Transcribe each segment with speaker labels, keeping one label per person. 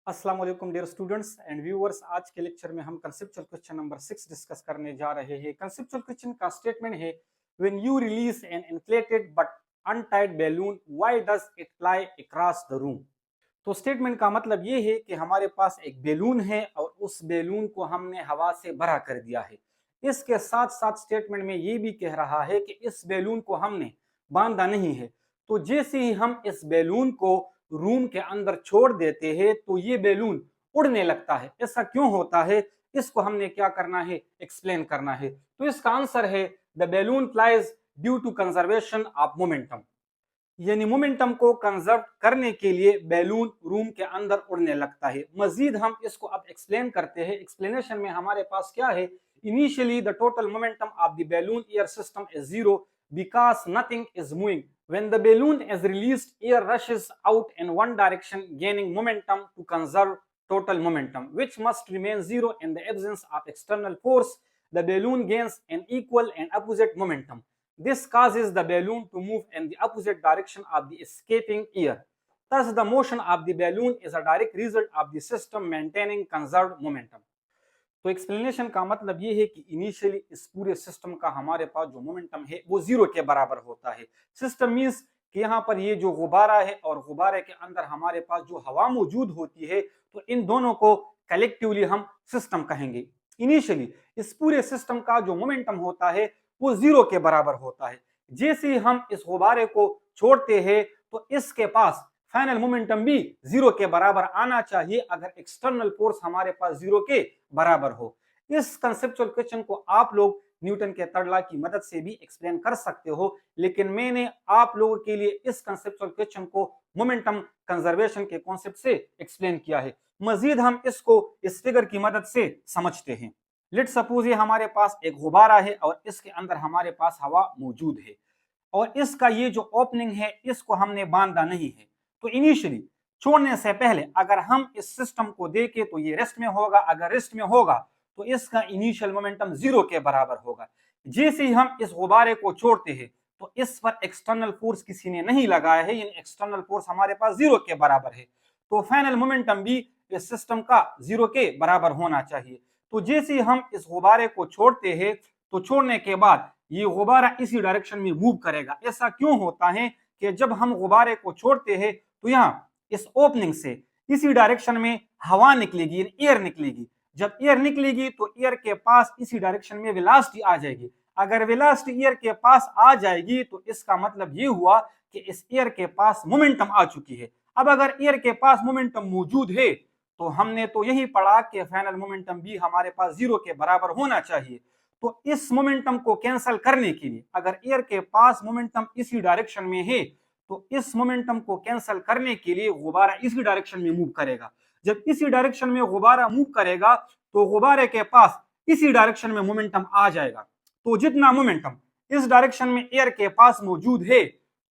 Speaker 1: अस्सलाम वालेकुम dear students and viewers. आज के लेक्चर में हम कंसेप्चुअल क्वेश्चन नंबर 6 डिस्कस करने जा रहे हैं। कंसेप्चुअल क्वेश्चन का स्टेटमेंट है when you release an inflated but untied balloon why does it fly across the room. तो स्टेटमेंट का मतलब ये है कि हमारे पास एक बैलून है और उस बैलून को हमने हवा से भरा कर दिया है। इसके साथ साथ स्टेटमेंट में ये भी कह रहा है कि इस बैलून को हमने बांधा नहीं है। तो जैसे ही हम इस बैलून को रूम के अंदर छोड़ देते हैं तो ये बैलून उड़ने लगता है। ऐसा क्यों होता है, इसको हमने क्या करना है, एक्सप्लेन करना है। तो इसका आंसर है the balloon flies due to conservation of momentum, यानी मोमेंटम को कंजर्व करने के लिए बैलून रूम के अंदर उड़ने लगता है। मजीद हम इसको अब एक्सप्लेन करते हैं। एक्सप्लेनेशन में हमारे पास क्या है, initially the total momentum of the balloon air system is zero because nothing is moving. When the balloon is released, air rushes out in one direction, gaining momentum to conserve total momentum, which must remain zero in the absence of external force. The balloon gains an equal and opposite momentum. This causes the balloon to move in the opposite direction of the escaping air. Thus, the motion of the balloon is a direct result of the system maintaining conserved momentum. तो explanation का मतलब ये है कि initially इस पूरे system का हमारे पास जो मोमेंटम है वो जीरो के बराबर होता है। सिस्टम मींस कि यहाँ पर ये जो गुब्बारा है और गुब्बारे के अंदर हमारे पास जो हवा मौजूद होती है, तो इन दोनों को कलेक्टिवली हम सिस्टम कहेंगे। इनिशियली इस पूरे सिस्टम का जो मोमेंटम होता है वो जीरो के बराबर होता है। जैसे ही हम इस गुब्बारे को छोड़ते हैं तो इसके पास फाइनल मोमेंटम भी जीरो के बराबर आना चाहिए अगर एक्सटर्नल फोर्स हमारे पास जीरो के बराबर हो। इस कंसेप्चुअल क्वेश्चन को आप लोग न्यूटन के थर्ड लॉ की मदद से भी एक्सप्लेन कर सकते हो, लेकिन मैंने आप लोगों के लिए इस कंसेप्चुअल क्वेश्चन को मोमेंटम कंजर्वेशन के कॉन्सेप्ट से एक्सप्लेन किया है। मजीद हम इसको इस फिगर की मदद से समझते हैं। लेट सपोज ये हमारे पास एक गुब्बारा है और इसके अंदर हमारे पास हवा मौजूद है और इसका ये जो ओपनिंग है इसको हमने बांधा नहीं है। तो इनिशियली छोड़ने से पहले अगर हम इस सिस्टम को देखें तो ये रेस्ट में होगा। अगर रेस्ट में होगा तो इसका इनिशियल मोमेंटम जीरो के बराबर होगा। जैसे ही हम इस गुब्बारे को छोड़ते हैं तो इस पर एक्सटर्नल फोर्स किसी ने नहीं लगाया है, यानी एक्सटर्नल फोर्स हमारे पास जीरो के बराबर है। तो फाइनल मोमेंटम भी इस सिस्टम का जीरो के बराबर होना चाहिए। तो जैसे ही हम इस गुब्बारे को छोड़ते हैं तो छोड़ने के बाद ये गुब्बारा इसी डायरेक्शन में मूव करेगा। ऐसा क्यों होता है कि जब हम गुब्बारे को छोड़ते हैं तो यहाँ इस ओपनिंग से इसी डायरेक्शन में हवा निकलेगी, एयर निकलेगी। जब एयर निकलेगी तो एयर के पास इसी डायरेक्शन में वेलोसिटी आ जाएगी। अगर वेलोसिटी एयर के पास आ जाएगी तो इसका मतलब ये हुआ कि इस एयर के पास मोमेंटम आ चुकी है। अब अगर एयर के पास मोमेंटम मौजूद है तो हमने तो यही पढ़ा कि फाइनल मोमेंटम भी हमारे पास जीरो के बराबर होना चाहिए। तो इस मोमेंटम को कैंसिल करने के लिए अगर एयर के पास मोमेंटम इसी डायरेक्शन में है तो इस मोमेंटम को कैंसिल करने के लिए गुब्बारा इसी डायरेक्शन में मूव करेगा। जब इसी डायरेक्शन में गुब्बारा मूव करेगा तो गुब्बारे के पास इसी डायरेक्शन में मोमेंटम आ जाएगा। तो जितना मोमेंटम इस डायरेक्शन में एयर के पास मौजूद है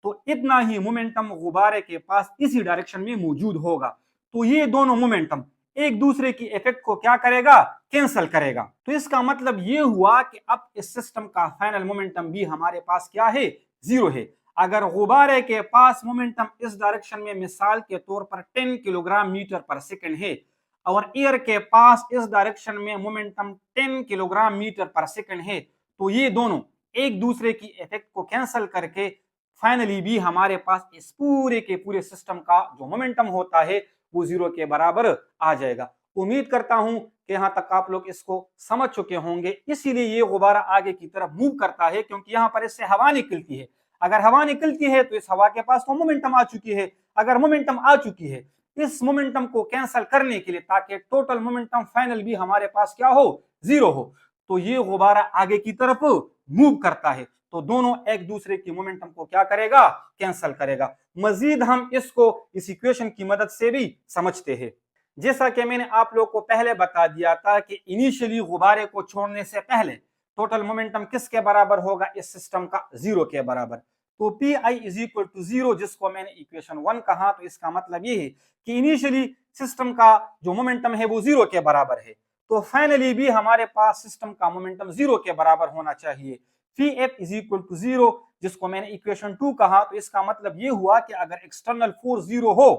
Speaker 1: तो इतना ही मोमेंटम गुब्बारे के पास इसी डायरेक्शन में मौजूद होगा। तो ये दोनों मोमेंटम एक दूसरे की इफेक्ट को क्या करेगा, कैंसिल करेगा। तो इसका मतलब ये हुआ कि अब इस सिस्टम का फाइनल मोमेंटम भी हमारे पास क्या है, जीरो है। अगर गुब्बारे के पास मोमेंटम इस डायरेक्शन में मिसाल के तौर पर 10 किलोग्राम मीटर पर सेकंड है और एयर के पास इस डायरेक्शन में मोमेंटम 10 किलोग्राम मीटर पर सेकंड है, तो ये दोनों एक दूसरे की इफेक्ट को कैंसिल करके फाइनली भी हमारे पास इस पूरे के पूरे सिस्टम का जो मोमेंटम होता है वो जीरो के बराबर आ जाएगा। उम्मीद करता हूं कि यहां तक आप लोग इसको समझ चुके होंगे। इसीलिए ये गुब्बारा आगे की तरफ मूव करता है क्योंकि यहां पर इससे हवा निकलती है। अगर हवा निकलती है तो इस हवा के पास तो मोमेंटम आ चुकी है। अगर मोमेंटम आ चुकी है, इस मोमेंटम को कैंसिल करने के लिए ताकि टोटल मोमेंटम फाइनल भी हमारे पास क्या हो, जीरो हो, तो ये गुब्बारा आगे की तरफ मूव करता है। तो दोनों एक दूसरे की मोमेंटम को क्या करेगा, कैंसिल करेगा। मजीद हम इसको इस इक्वेशन की मदद से भी समझते हैं। जैसा कि मैंने आप लोग को पहले बता दिया था कि इनिशियली गुब्बारे को छोड़ने से पहले टोटल मोमेंटम किसके बराबर होगा, इस सिस्टम का जीरो के बराबर। तो P I is equal to zero, जिसको मैंने इक्वेशन 1 कहा, तो इसका मतलब ये है कि इनिशियली सिस्टम का जो मोमेंटम है वो जीरो के बराबर है। तो फाइनली भी हमारे पास सिस्टम का मोमेंटम जीरो के बराबर होना चाहिए। Phi f is equal to zero, जिसको मैंने इक्वेशन 2 कहा, तो इसका मतलब ये हुआ कि अगर एक्सटर्नल फोर्स जीरो हो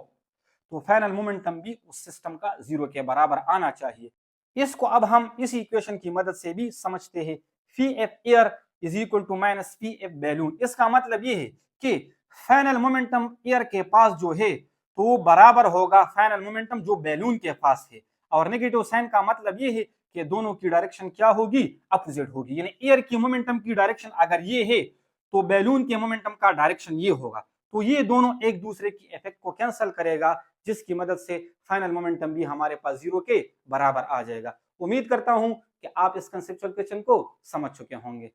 Speaker 1: तो फाइनल मोमेंटम भी उस सिस्टम का 0 के बराबर आना चाहिए। इसको अब हम इस इक्वेशन की मदद से भी समझते हैं। Phi f air is equal to minus phi f balloon. इसका मतलब ये है कि फाइनल मोमेंटम एयर के पास जो है तो बराबर होगा फाइनल मोमेंटम जो बैलून के पास है, और नेगेटिव साइन का मतलब ये है कि दोनों की डायरेक्शन क्या होगी, अपोजिट होगी। यानी एयर की मोमेंटम की डायरेक्शन अगर ये है तो बैलून के मोमेंटम का डायरेक्शन ये होगा। तो ये दोनों एक दूसरे की इफेक्ट को कैंसिल करेगा, जिसकी मदद से फाइनल मोमेंटम भी हमारे पास 0 के बराबर आ जाएगा। उम्मीद करता हूं कि आप इस कंसेप्चुअल क्वेश्चन को समझ चुके होंगे।